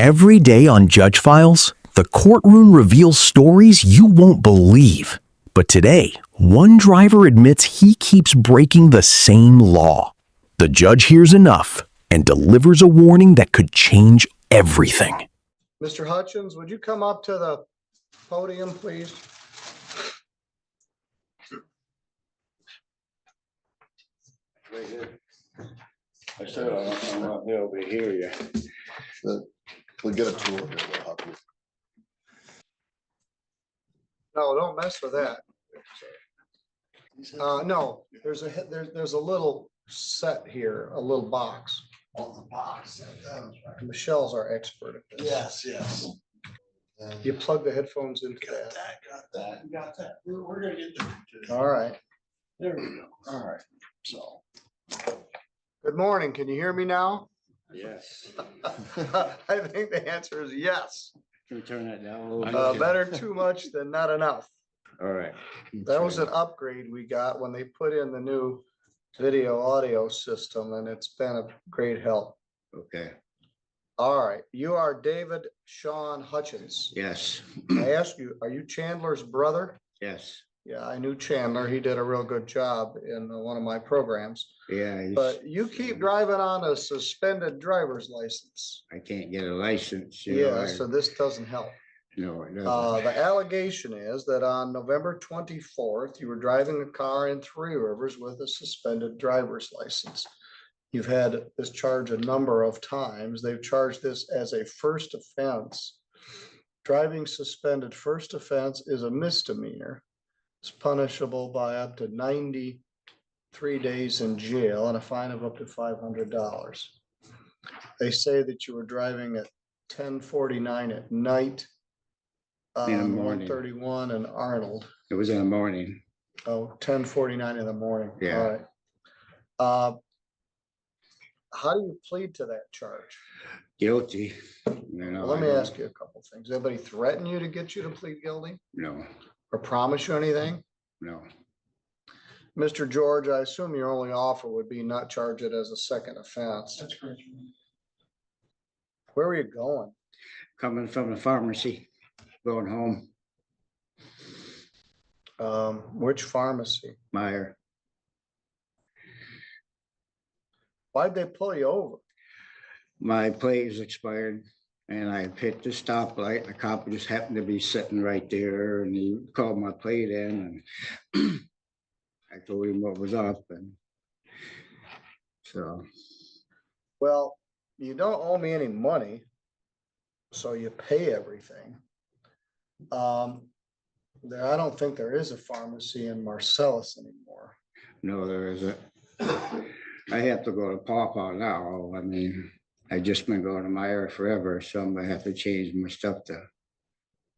Every day on Judge Files, the courtroom reveals stories you won't believe. But today, one driver admits he keeps breaking the same law. The judge hears enough and delivers a warning that could change everything. Mr. Hutchins, would you come up to the podium, please? I said I'm not be able to hear you. We'll get a tour. We'll help you. No, don't mess with that. No, there's a little set here, a little box. On the box. Michelle's our expert at this. Yes. You plug the headphones into Got that. that. We're gonna get there. All right. There we go. All right. So. Good morning. Can you hear me now? Yes. I think the answer is yes. Can we turn that down a little bit? Better too much than not enough. All right. That was an upgrade we got when they put in the new video audio system, and it's been a great help. Okay. All right, you are David Sean Hutchins. Yes. I ask you, are you Chandler's brother? Yes. Yeah, I knew Chandler. He did a real good job in one of my programs. Yeah. But you keep driving on a suspended driver's license. I can't get a license. Yeah, so this doesn't help. No, it doesn't. The allegation is that on November 24th, you were driving a car in Three Rivers with a suspended driver's license. You've had this charge a number of times. They've charged this as a first offense. Driving suspended first offense is a misdemeanor. It's punishable by up to 93 days in jail and a fine of up to $500. They say that you were driving at 10:49 at night. In the morning. 131 and Arnold. It was in the morning. Oh, 10:49 in the morning. Yeah. All right. How do you plead to that charge? Guilty. Let me ask you a couple things. Did anybody threaten you to get you to plead guilty No, or promise you anything? no. Mr. George, I assume your only offer would be not charge it as a second offense. That's correct. Where were you going? Coming from the pharmacy, going home. Which pharmacy? Meyer. Why'd they pull you over? My plate is expired and I hit the stoplight. The cop just happened to be sitting right there and he called my plate in and I told him what was up and so. Well, you don't owe me any money, so you pay everything. I don't think there is a pharmacy in Marcellus anymore. No, there isn't. I have to go to Pawpaw now. I mean, I've just been going to Meyer forever, so I'm gonna have to change my stuff to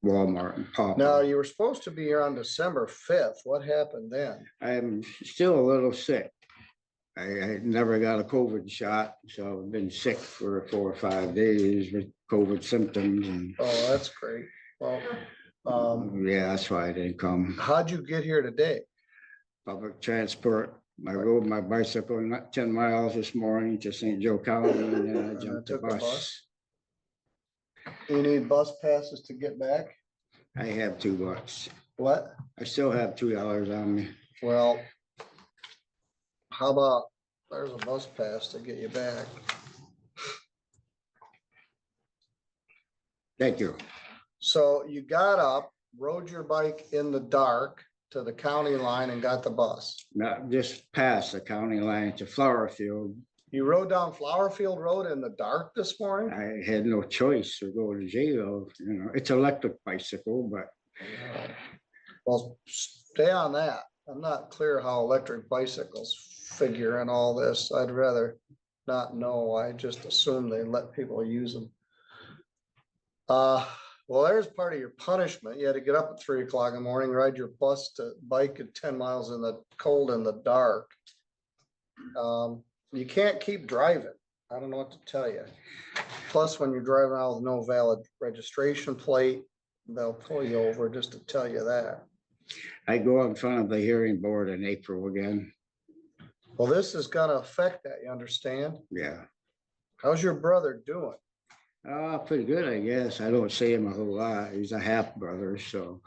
Walmart and Pawpaw. Now, you were supposed to be here on December 5th. What happened then? I'm still a little sick. I never got a COVID shot, so I've been sick for 4 or 5 days with COVID symptoms and Oh, that's great. Well, yeah, that's why I didn't come. how'd you get here today? Public transport. I rode my bicycle 10 miles this morning to St. Joe County and then I jumped the took a bus. You need bus passes to get back? I have $2. What? I still have $2 on me. Well, how about there's a bus pass to get you back? Thank you. So you got up, rode your bike in the dark to the county line and got the bus. Not just past the county line to Flower Field. You rode down Flowerfield Road in the dark this morning? I had no choice to go to jail. You know, it's electric bicycle, but Well, stay on that. I'm not clear how electric bicycles figure in all this. I'd rather not know. I just assume they let people use them. Well, there's part of your punishment. You had to get up at 3 o'clock in the morning, ride your bike at 10 miles in the cold in the dark. You can't keep driving. I don't know what to tell you. Plus, when you're driving out with no valid registration plate, they'll pull you over, just to tell you that. I go in front of the hearing board in April again. Well, this is gonna affect that, you understand? Yeah. How's your brother doing? Pretty good, I guess. I don't see him a whole lot. He's a half brother, so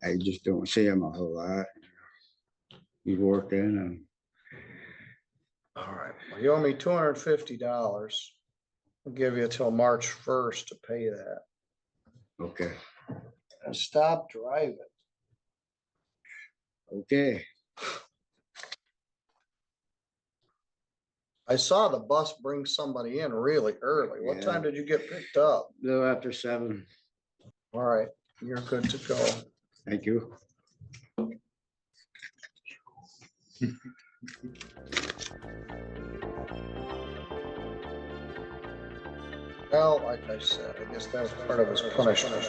I just don't see him a whole lot. He's working and All right, well, you owe me $250. I'll give you till March 1st to pay that. okay, And stop driving. okay. I saw the bus bring somebody in really early. What Yeah. time did you get picked up? A little after 7. All right, you're good to go. Thank you. Well, like I said, I guess that was part of his punishment.